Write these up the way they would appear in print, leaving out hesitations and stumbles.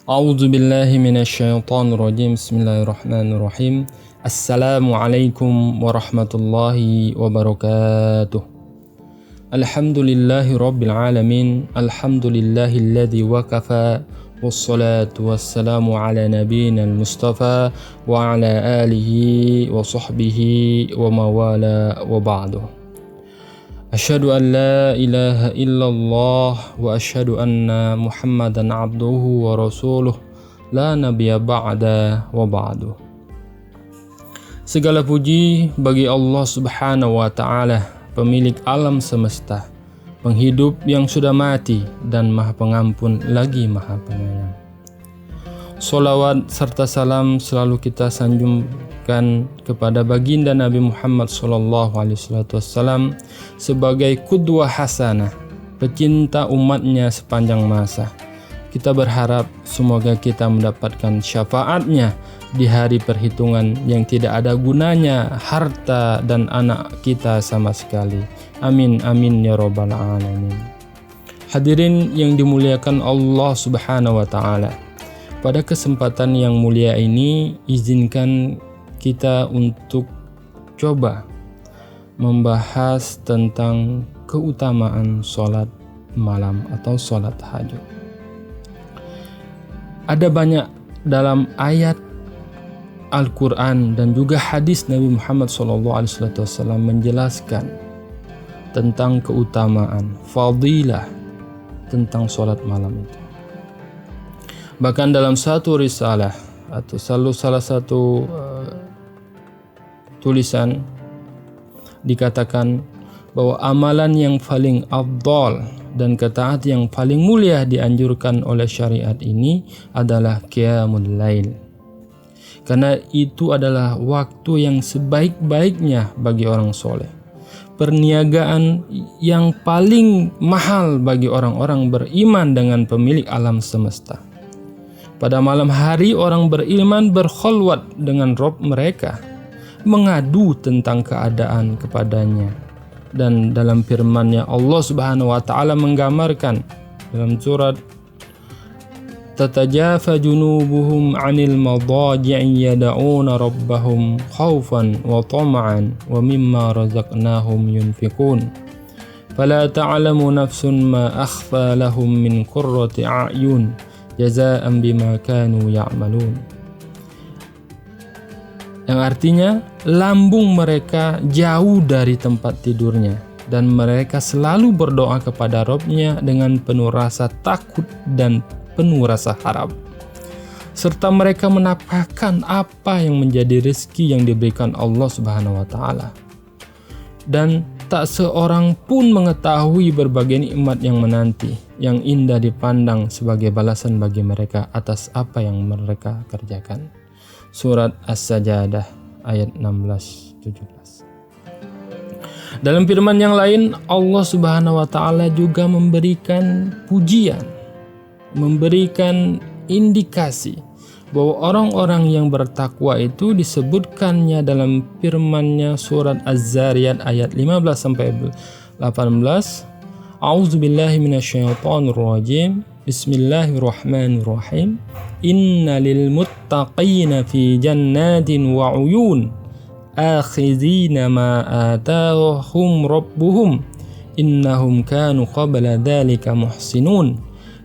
A'udzu billahi minasyaitonir rajim. Bismillahirrahmanirrahim. Assalamualaikum warahmatullahi wabarakatuh. Alhamdulillahi rabbil alamin. Alhamdulillahilladzi wakafa. Wassalatu wassalamu ala nabiyyina al-mustafa wa ala alihi wa sahbihi wa mawala wa ba'du. Asyhadu an la ilaha illallah wa asyhadu anna Muhammadan abduhu wa rasuluh la nabiyya ba'da wa ba'du. Segala puji bagi Allah Subhanahu wa taala, pemilik alam semesta, penghidup yang sudah mati dan Maha Pengampun lagi Maha Penyayang. Sholawat serta salam selalu kita sanjungkan kepada baginda Nabi Muhammad SAW sebagai qudwah hasanah, pecinta umatnya sepanjang masa. Kita berharap semoga kita mendapatkan syafaatnya di hari perhitungan yang tidak ada gunanya harta dan anak kita sama sekali. Amin amin ya rabbal alamin. Hadirin yang dimuliakan Allah Subhanahu wa taala. Pada kesempatan yang mulia ini, izinkan kita untuk coba membahas tentang keutamaan sholat malam atau sholat tahajud. Ada banyak dalam ayat Al-Quran dan juga hadis Nabi Muhammad SAW menjelaskan tentang keutamaan, fadilah tentang sholat malam itu. Bahkan dalam satu risalah atau salah satu tulisan dikatakan bahwa amalan yang paling afdal dan ketaatan yang paling mulia dianjurkan oleh syariat ini adalah qiyamul lail. Karena itu adalah waktu yang sebaik-baiknya bagi orang soleh. Perniagaan yang paling mahal bagi orang-orang beriman dengan pemilik alam semesta. Pada malam hari orang beriman berkholwat dengan Rabb mereka, mengadu tentang keadaan kepadanya. Dan dalam firman-Nya Allah Subhanahu wa taala menggambarkan dalam surat Tatajafa junubuhum 'anil madaji'i yad'una rabbahum khaufan wa tama'an wa mimma razaqnahum yunfiqun. Fala ta'lamu nafsun ma akhfa lahum min qurrati a'yun jazaa'an bima kanu ya'malun. Yang artinya lambung mereka jauh dari tempat tidurnya dan mereka selalu berdoa kepada Rabb-Nya dengan penuh rasa takut dan penuh rasa harap. Serta mereka menapakkan apa yang menjadi rezeki yang diberikan Allah Subhanahu wa taala. Dan tak seorang pun mengetahui berbagai nikmat yang menanti, yang indah dipandang sebagai balasan bagi mereka atas apa yang mereka kerjakan. Surat As-Sajdah ayat 16-17. Dalam firman yang lain, Allah Subhanahu wa taala juga memberikan pujian, memberikan indikasi bahwa orang-orang yang bertakwa itu disebutkannya dalam firman-Nya surat Az-Zariyat ayat 15-18. A'udzubillahi minasyaitonir rajim. Bismillahirrahmanirrahim. Innalil muttaqina fi jannatin wa 'uyun akhizina ma atahum rabbuhum innahum kanu qabla dzalika muhsinun.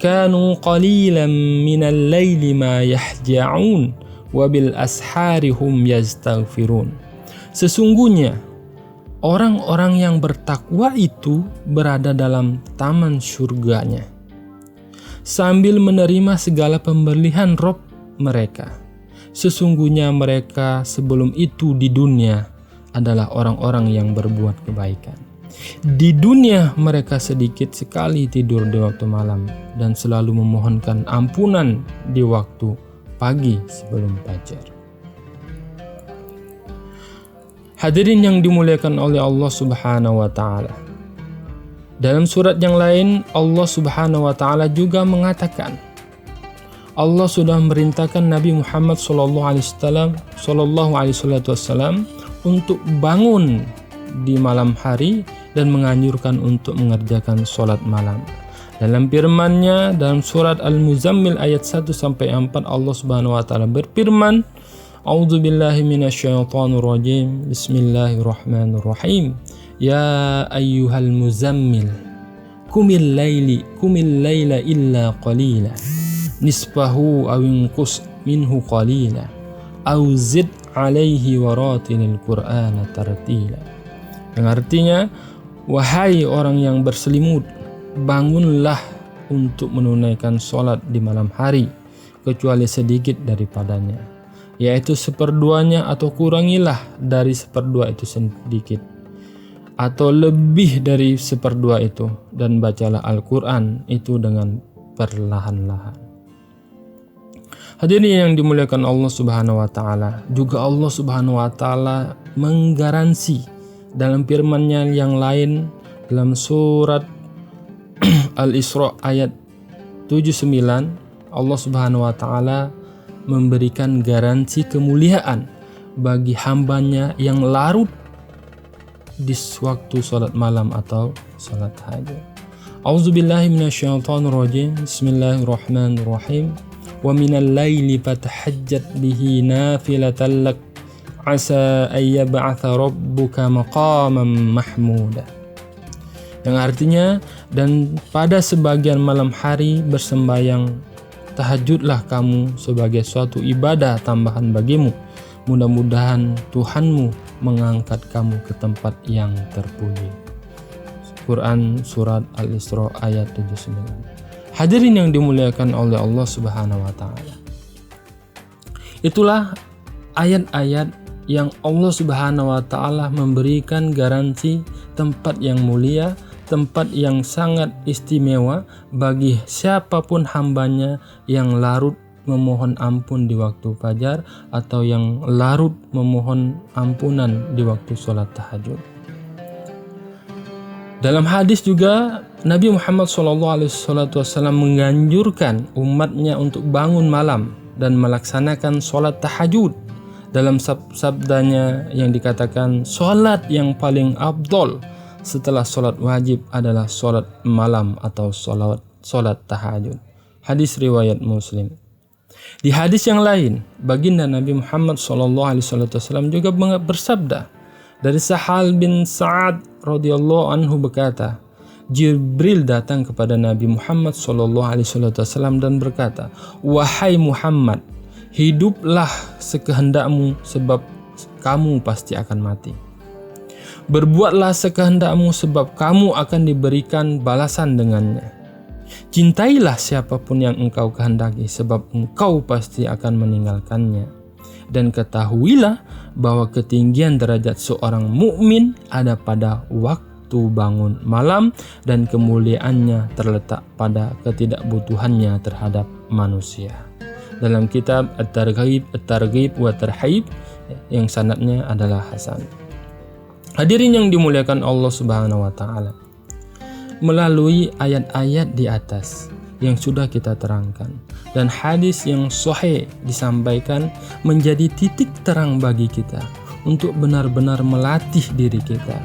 Kanu qalilan minal laili ma yahja'un wa bil ashari hum yastaghfirun. Sesungguhnya orang-orang yang bertakwa itu berada dalam taman surganya sambil menerima segala pemberian Rabb mereka. Sesungguhnya mereka sebelum itu di dunia adalah orang-orang yang berbuat kebaikan. Di dunia mereka sedikit sekali tidur di waktu malam dan selalu memohonkan ampunan di waktu pagi sebelum fajar. Hadirin yang dimuliakan oleh Allah Subhanahu wa taala. Dalam surat yang lain Allah Subhanahu wa taala juga mengatakan, Allah sudah memerintahkan Nabi Muhammad sallallahu alaihi wasallam untuk bangun di malam hari dan menganjurkan untuk mengerjakan sholat malam. Dalam firman-Nya dalam surat Al-Muzammil ayat 1-4 Allah Subhanahu wa taala berfirman, A'udzubillahi minasyaitonirrajim. Bismillahirrahmanirrahim. Ya ayyuhal muzammil kumil laila illa qalila nisfahu aw inqus minhu qalila aw zid alaihi waratilil qur'ana tartila. Yang artinya, wahai orang yang berselimut, bangunlah untuk menunaikan sholat di malam hari kecuali sedikit daripadanya, yaitu seperduanya, atau kurangilah dari seperdua itu sedikit atau lebih dari seperdua itu, dan bacalah Al-Quran itu dengan perlahan-lahan. Hadirin yang dimuliakan Allah Subhanahu wa taala, juga Allah Subhanahu wa taala menggaransi dalam firman-Nya yang lain dalam surat Al-Isra ayat 79, Allah Subhanahu wa taala memberikan garansi kemuliaan bagi hambanya yang larut di waktu sholat malam atau sholat tahajud. A'udzubillahi minasyaitonirrajim. Bismillahirrahmanirrahim. Wa minal laili fatahajjat bihi nafilatan lak asa ay yab'atha rabbuka maqaman mahmuda. Yang artinya, dan pada sebagian malam hari bersembayang tahajudlah kamu sebagai suatu ibadah tambahan bagimu. Mudah-mudahan Tuhanmu mengangkat kamu ke tempat yang terpuji. Quran surat Al-Isra ayat 79. Hadirin yang dimuliakan oleh Allah Subhanahu wa taala. Itulah ayat-ayat yang Allah Subhanahu wa taala memberikan garansi tempat yang mulia, tempat yang sangat istimewa bagi siapapun hambanya yang larut memohon ampun di waktu fajar atau yang larut memohon ampunan di waktu sholat tahajud. Dalam hadis juga Nabi Muhammad SAW menganjurkan umatnya untuk bangun malam dan melaksanakan sholat tahajud. Dalam sabdanya yang dikatakan, sholat yang paling afdol setelah sholat wajib adalah sholat malam atau sholat tahajud. Hadis riwayat Muslim. Di hadis yang lain, baginda Nabi Muhammad SAW juga bersabda, dari Sahal bin Sa'ad radhiyallahu anhu berkata, Jibril datang kepada Nabi Muhammad SAW dan berkata, wahai Muhammad, hiduplah sekehendakmu sebab kamu pasti akan mati. Berbuatlah sekehendakmu sebab kamu akan diberikan balasan dengannya. Cintailah siapapun yang engkau kehendaki sebab engkau pasti akan meninggalkannya. Dan ketahuilah bahwa ketinggian derajat seorang mukmin ada pada waktu bangun malam dan kemuliaannya terletak pada ketidakbutuhannya terhadap manusia. Dalam kitab At-Targhib wa Tarhib yang sanadnya adalah hasan. Hadirin yang dimuliakan Allah Subhanahu wa taala, melalui ayat-ayat di atas yang sudah kita terangkan dan hadis yang sahih disampaikan menjadi titik terang bagi kita untuk benar-benar melatih diri kita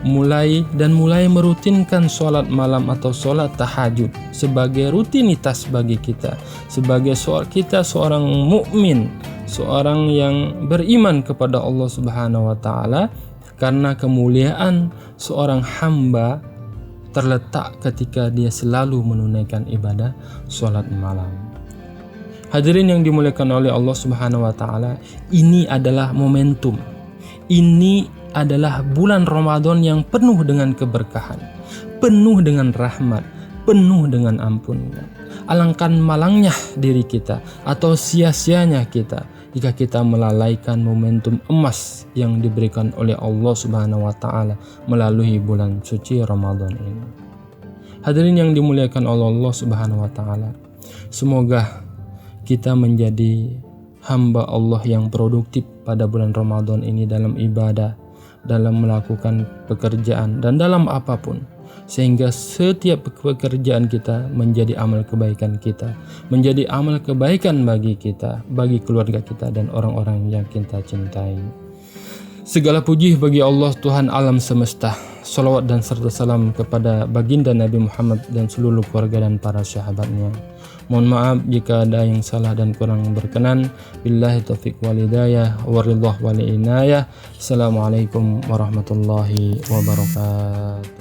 mulai merutinkan sholat malam atau sholat tahajud sebagai rutinitas bagi kita, sebagai seorang mukmin, seorang yang beriman kepada Allah Subhanahu wa taala, karena kemuliaan seorang hamba terletak ketika dia selalu menunaikan ibadah sholat malam. Hadirin yang dimuliakan oleh Allah Subhanahu wa taala, ini adalah momentum. Ini adalah bulan Ramadan yang penuh dengan keberkahan, penuh dengan rahmat, penuh dengan ampunan. Alangkah malangnya diri kita atau sia-sianya kita jika kita melalaikan momentum emas yang diberikan oleh Allah Subhanahu wa taala melalui bulan suci Ramadan ini. Hadirin yang dimuliakan oleh Allah Subhanahu wa taala, semoga kita menjadi hamba Allah yang produktif pada bulan Ramadan ini dalam ibadah, dalam melakukan pekerjaan dan dalam apapun, sehingga setiap pekerjaan kita menjadi amal kebaikan kita, menjadi amal kebaikan bagi kita, bagi keluarga kita dan orang-orang yang kita cintai. Segala puji bagi Allah Tuhan alam semesta. Salawat dan serta salam kepada baginda Nabi Muhammad dan seluruh keluarga dan para sahabatnya. Mohon maaf jika ada yang salah dan kurang berkenan. Billahi taufiq wal hidayah wa ridha wal inayah. Assalamualaikum warahmatullahi wabarakatuh.